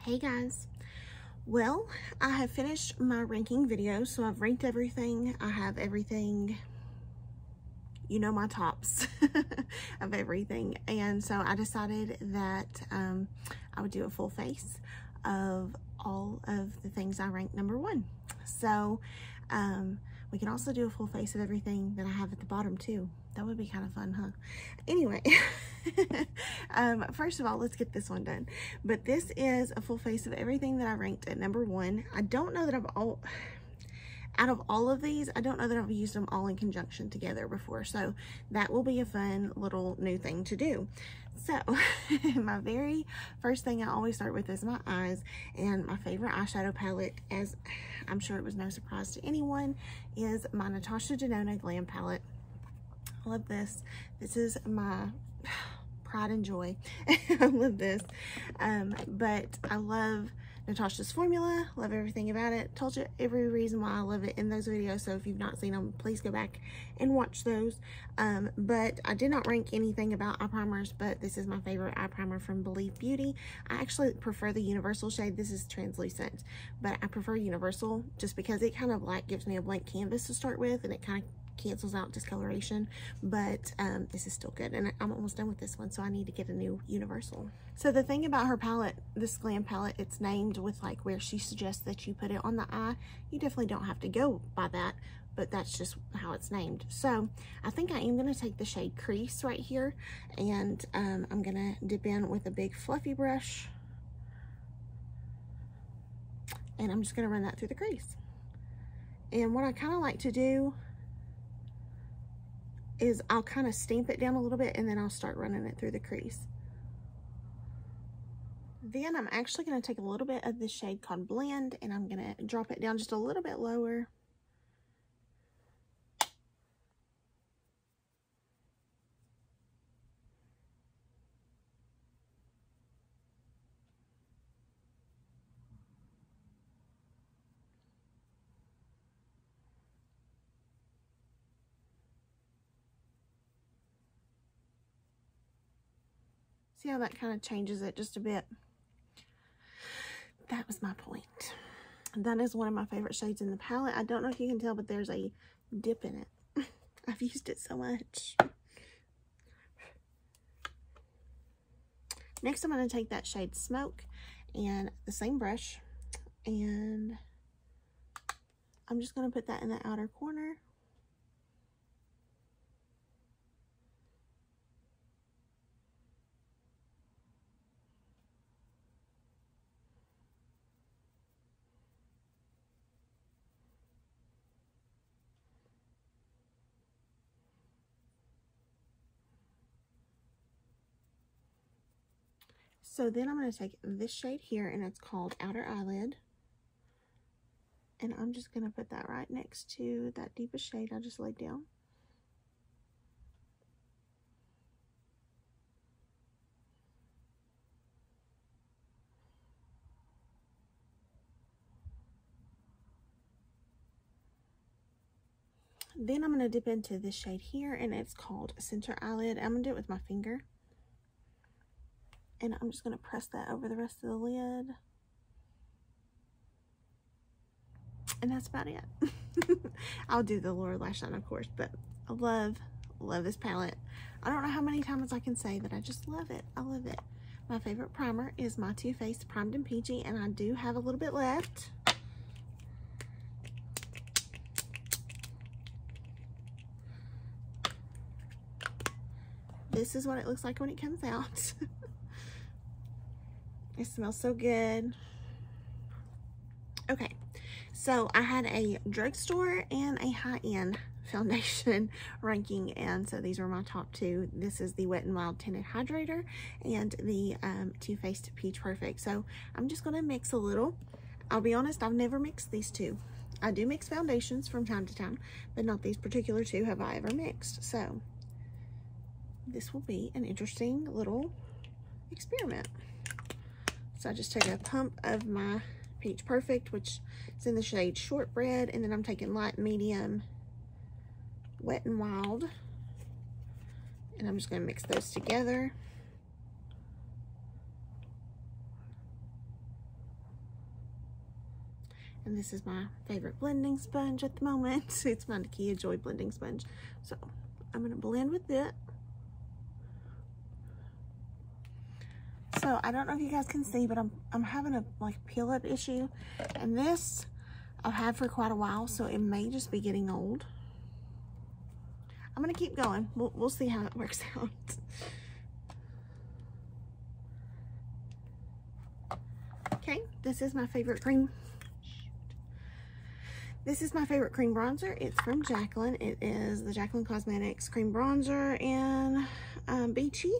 Hey guys, well, I have finished my ranking video, so I've ranked everything. I have everything, you know, my tops of everything, and so I decided that I would do a full face of all of the things I ranked number one. So we can also do a full face of everything that I have at the bottom too. That would be kind of fun, huh? Anyway, first of all, let's get this one done. But this is a full face of everything that I ranked at number one. I don't know that out of all of these, I don't know that I've used them all in conjunction together before. So that will be a fun little new thing to do. So my very first thing I always start with is my eyes, and my favorite eyeshadow palette, as I'm sure it was no surprise to anyone, is my Natasha Denona Glam palette. I love this. This is my pride and joy. I love this. But I love Natasha's formula. Love everything about it. Told you every reason why I love it in those videos. So if you've not seen them, please go back and watch those. But I did not rank anything about eye primers, but this is my favorite eye primer from Believe Beauty. I actually prefer the universal shade. This is translucent, but I prefer universal just because it kind of like gives me a blank canvas to start with, and it kind of cancels out discoloration. But this is still good, and I'm almost done with this one, so I need to get a new universal. So the thing about her palette, this Glam palette, it's named with like where she suggests that you put it on the eye. You definitely don't have to go by that, but that's just how it's named. So I think I am going to take the shade Crease right here, and I'm going to dip in with a big fluffy brush, and I'm just going to run that through the crease. And what I kind of like to do is I'll kind of stamp it down a little bit, and then I'll start running it through the crease. Then I'm actually going to take a little bit of this shade called Blend, and I'm going to drop it down just a little bit lower. See how that kind of changes it just a bit? That was my point. That is one of my favorite shades in the palette. I don't know if you can tell, but there's a dip in it. I've used it so much. Next, I'm going to take that shade Smoke and the same brush, and I'm just going to put that in the outer corner. So then I'm going to take this shade here, and it's called Outer Eyelid. And I'm just going to put that right next to that deepest shade I just laid down. Then I'm going to dip into this shade here, and it's called Center Eyelid. I'm going to do it with my finger. And I'm just going to press that over the rest of the lid. And that's about it. I'll do the lower lash line, of course, but I love this palette. I don't know how many times I can say that I just love it. I love it. My favorite primer is my Too Faced Primed and Peachy, and I do have a little bit left. This is what it looks like when it comes out. It smells so good. Okay, so I had a drugstore and a high-end foundation ranking, and so these were my top two. This is the Wet n Wild Tinted Hydrator and the Too Faced Peach Perfect. So I'm just going to mix a little. I'll be honest, I've never mixed these two. I do mix foundations from time to time, but not these particular two have I ever mixed. So this will be an interesting little experiment. So I just take a pump of my Peach Perfect, which is in the shade Shortbread, and then I'm taking light, medium, Wet n Wild, and I'm just going to mix those together. And this is my favorite blending sponge at the moment. It's my Nakia Joy blending sponge. So I'm going to blend with it. So I don't know if you guys can see, but I'm having a like peel up issue. And this I've had for quite a while, so it may just be getting old. I'm going to keep going. We'll see how it works out. Okay, this is my favorite cream. This is my favorite cream bronzer. It's from Jaclyn. It is the Jaclyn Cosmetics cream bronzer in Beachy.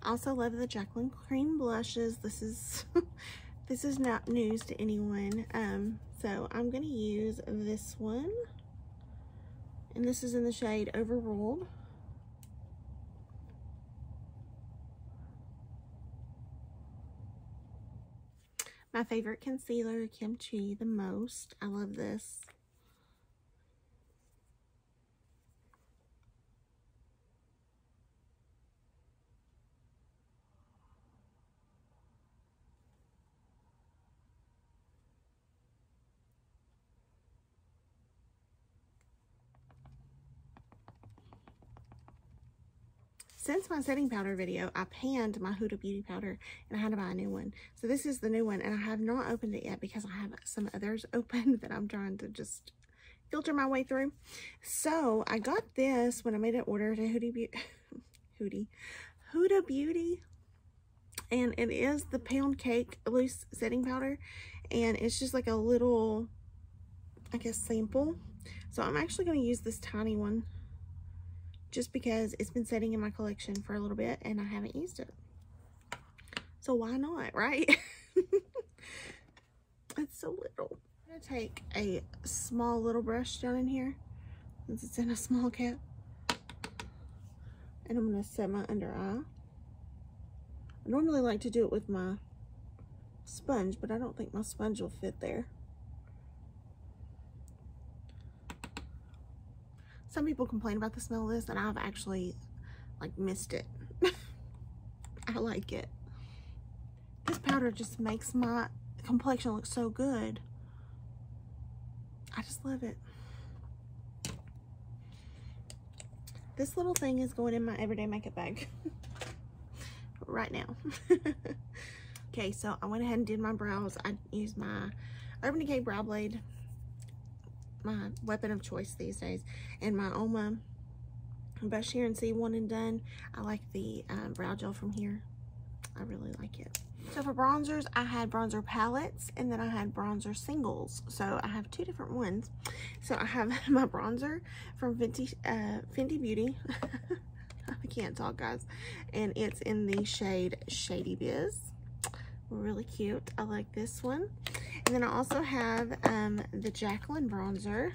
I also love the Jaclyn cream blushes. This is this is not news to anyone. So I'm gonna use this one, and this is in the shade Overruled. My favorite concealer, Kimchi, the most. I love this. Since my setting powder video, I panned my Huda Beauty powder and I had to buy a new one. So this is the new one, and I have not opened it yet because I have some others open that I'm trying to just filter my way through. So I got this when I made an order to Huda Beauty, and it is the Pound Cake loose setting powder, and it's just like a little, I guess, sample. So I'm actually going to use this tiny one, just because it's been sitting in my collection for a little bit and I haven't used it. So why not, right? It's so little. I'm gonna take a small little brush down in here, since it's in a small cap. And I'm gonna set my under eye. I normally like to do it with my sponge, but I don't think my sponge will fit there. Some people complain about the smell of this, and I've actually like missed it. I like it. This powder just makes my complexion look so good. I just love it. This little thing is going in my everyday makeup bag right now. Okay, so I went ahead and did my brows. I used my Urban Decay Brow Blade, my weapon of choice these days, and my Oma Blush Here and See One and Done. I like the brow gel from here. I really like it. So for bronzers, I had bronzer palettes, and then I had bronzer singles. So I have two different ones. So I have my bronzer from Fenty Beauty. I can't talk, guys. And it's in the shade Shady Biz. Really cute. I like this one. And then I also have the Jaclyn bronzer,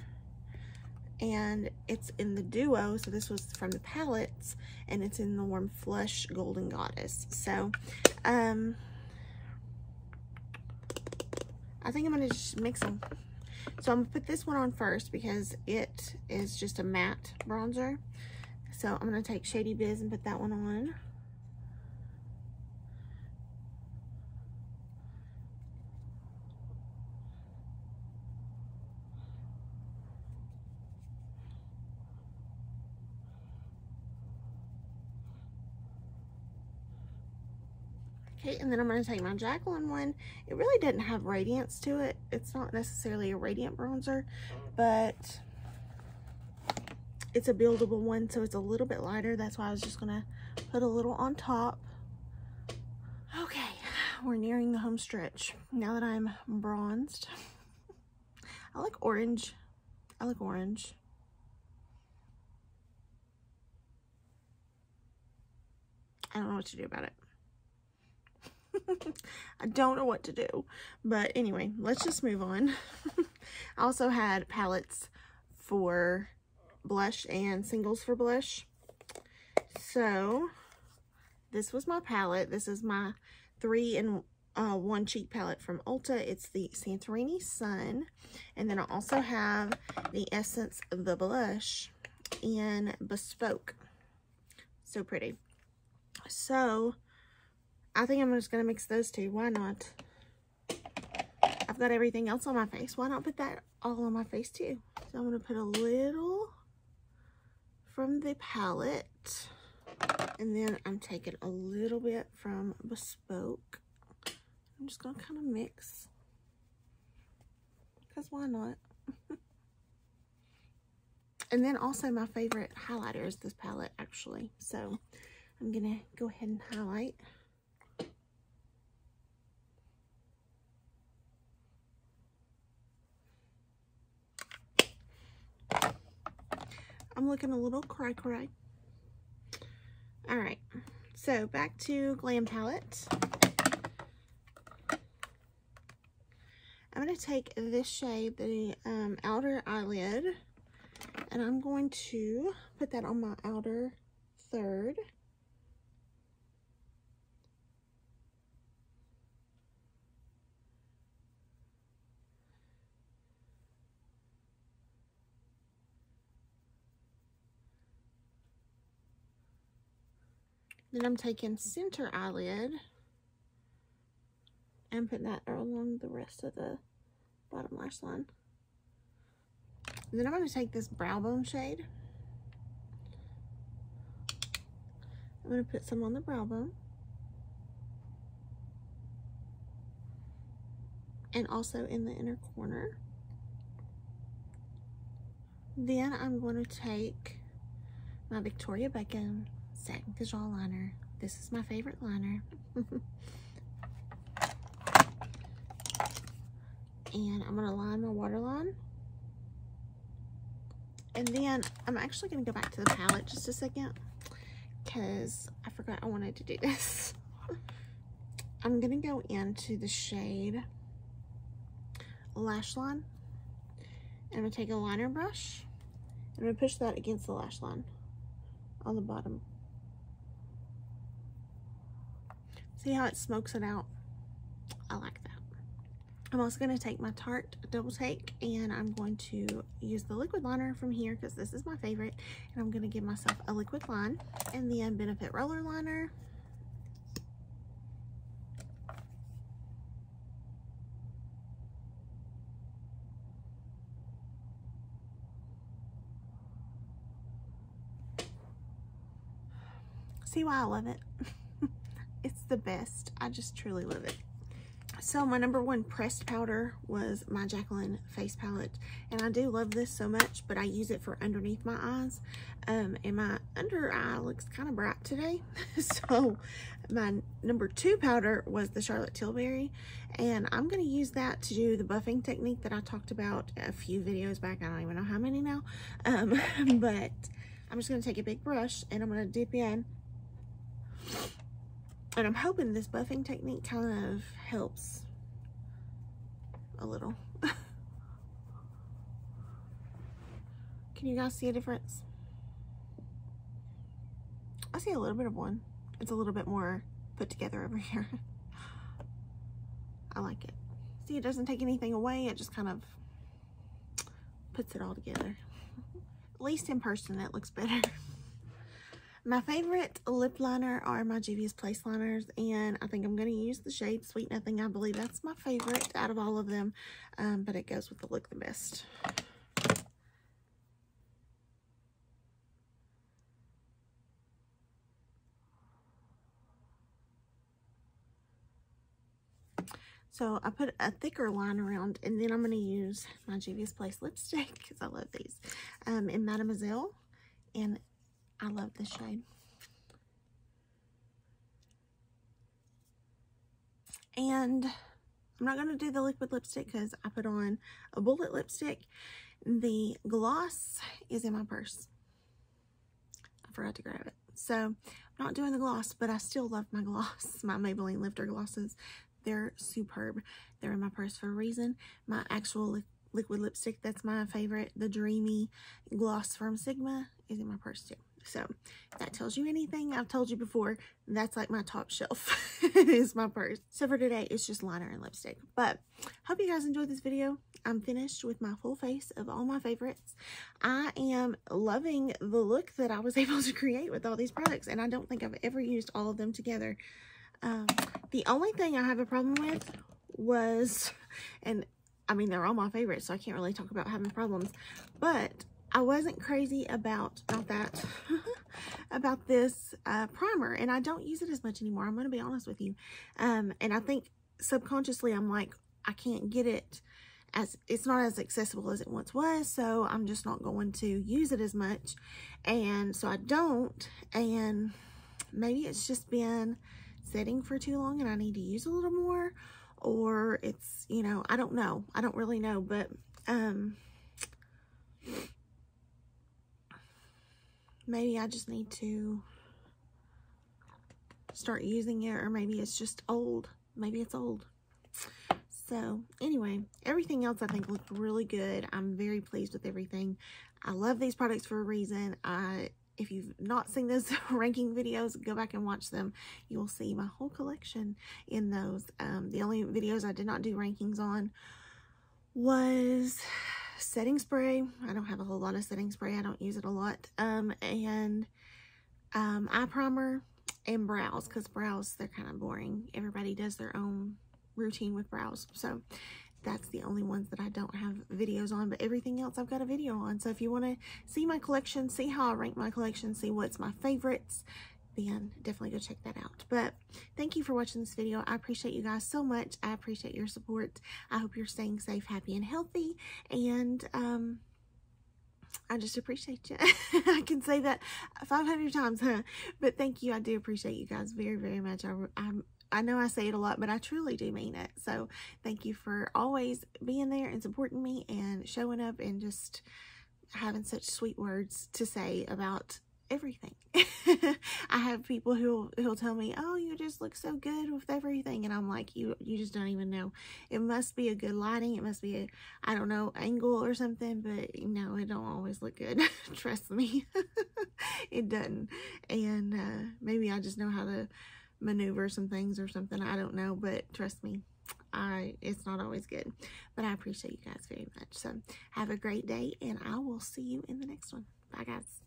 and it's in the duo. So this was from the palettes, and it's in the Warm Flush Golden Goddess. So I think I'm gonna just mix them. So I'm gonna put this one on first because it is just a matte bronzer. So I'm gonna take Shady Biz and put that one on. Okay, and then I'm going to take my Jaclyn one. It really didn't have radiance to it. It's not necessarily a radiant bronzer, but it's a buildable one, so it's a little bit lighter. That's why I was just going to put a little on top. Okay, we're nearing the home stretch. Now that I'm bronzed, I like orange. I like orange. I don't know what to do about it. I don't know what to do, but anyway, let's just move on. I also had palettes for blush and singles for blush. So this was my palette. This is my 3-in-1 cheek palette from Ulta. It's the Santorini Sun. And then I also have the Essence of the Blush in Bespoke. So pretty. So I think I'm just going to mix those two. Why not? I've got everything else on my face. Why not put that all on my face too? So I'm going to put a little from the palette. And then I'm taking a little bit from Bespoke. I'm just going to kind of mix. Because why not? And then also my favorite highlighter is this palette actually. So I'm going to go ahead and highlight. I'm looking a little cray-cray. All right, so back to Glam Palette. I'm going to take this shade, the Outer Eyelid, and I'm going to put that on my outer third. Then I'm taking Center Eyelid and putting that along the rest of the bottom lash line. And then I'm going to take this Brow Bone shade. I'm going to put some on the brow bone. And also in the inner corner. Then I'm going to take my Victoria Beckham Satin Cajal liner. This is my favorite liner. And I'm going to line my waterline. And then I'm actually going to go back to the palette just a second because I forgot I wanted to do this. I'm going to go into the shade Lash Line. And I'm going to take a liner brush. I'm going to push that against the lash line on the bottom. See how it smokes it out? I like that. I'm also going to take my Tarte Double Take and I'm going to use the liquid liner from here because this is my favorite. And I'm going to give myself a liquid line and then Benefit Roller Liner. See why I love it? It's the best. I just truly love it. So my number one pressed powder was my Jaclyn face palette. And I do love this so much, but I use it for underneath my eyes. And my under eye looks kind of bright today. So my number two powder was the Charlotte Tilbury. And I'm going to use that to do the buffing technique that I talked about a few videos back. I don't even know how many now. But I'm just going to take a big brush and I'm going to dip in. And I'm hoping this buffing technique kind of helps a little. Can you guys see a difference? I see a little bit of one. It's a little bit more put together over here. I like it. See, it doesn't take anything away. It just kind of puts it all together. At least in person, it looks better. My favorite lip liner are my Juvia's Place liners, and I think I'm going to use the shade Sweet Nothing. I believe that's my favorite out of all of them, but it goes with the look the best. So I put a thicker line around, and then I'm going to use my Juvia's Place lipstick, because I love these, in Mademoiselle, and I love this shade. And I'm not going to do the liquid lipstick because I put on a bullet lipstick. The gloss is in my purse. I forgot to grab it. So I'm not doing the gloss, but I still love my gloss. My Maybelline Lifter glosses. They're superb. They're in my purse for a reason. My actual liquid lipstick. That's my favorite. The Dreamy Gloss from Sigma is in my purse too. So if that tells you anything, I've told you before, that's like my top shelf is my purse. So for today, it's just liner and lipstick. But hope you guys enjoyed this video. I'm finished with my full face of all my favorites. I am loving the look that I was able to create with all these products, and I don't think I've ever used all of them together. The only thing I have a problem with was, and I mean, they're all my favorites, so I can't really talk about having problems, but I wasn't crazy about, not that, about this primer, and I don't use it as much anymore. I'm going to be honest with you. And I think subconsciously I'm like, I can't get it, as it's not as accessible as it once was, so I'm just not going to use it as much. And so I don't, and maybe it's just been sitting for too long and I need to use a little more, or it's, you know, I don't know. I don't really know, but maybe I just need to start using it, or maybe it's just old. Maybe it's old. So anyway, everything else I think looked really good. I'm very pleased with everything. I love these products for a reason. If you've not seen those ranking videos, go back and watch them. You will see my whole collection in those. The only videos I did not do rankings on was setting spray. I don't have a whole lot of setting spray. I don't use it a lot. And eye primer and brows, because brows, they're kind of boring. Everybody does their own routine with brows. So that's the only ones that I don't have videos on, but everything else I've got a video on. So if you want to see my collection, see how I rank my collection, see what's my favorites, then definitely go check that out. But thank you for watching this video. I appreciate you guys so much. I appreciate your support. I hope you're staying safe, happy, and healthy. And I just appreciate you. I can say that 500 times, huh? But thank you. I do appreciate you guys very, very much. I know I say it a lot, but I truly do mean it. So thank you for always being there and supporting me and showing up and just having such sweet words to say about everything. I have people who'll tell me, oh, you just look so good with everything, and I'm like, you just don't even know. It must be a good lighting, it must be a, I don't know, angle or something, but no, it don't always look good. Trust me. It doesn't. And maybe I just know how to maneuver some things or something, I don't know, but trust me, it's not always good. But I appreciate you guys very much. So have a great day, and I will see you in the next one. Bye guys.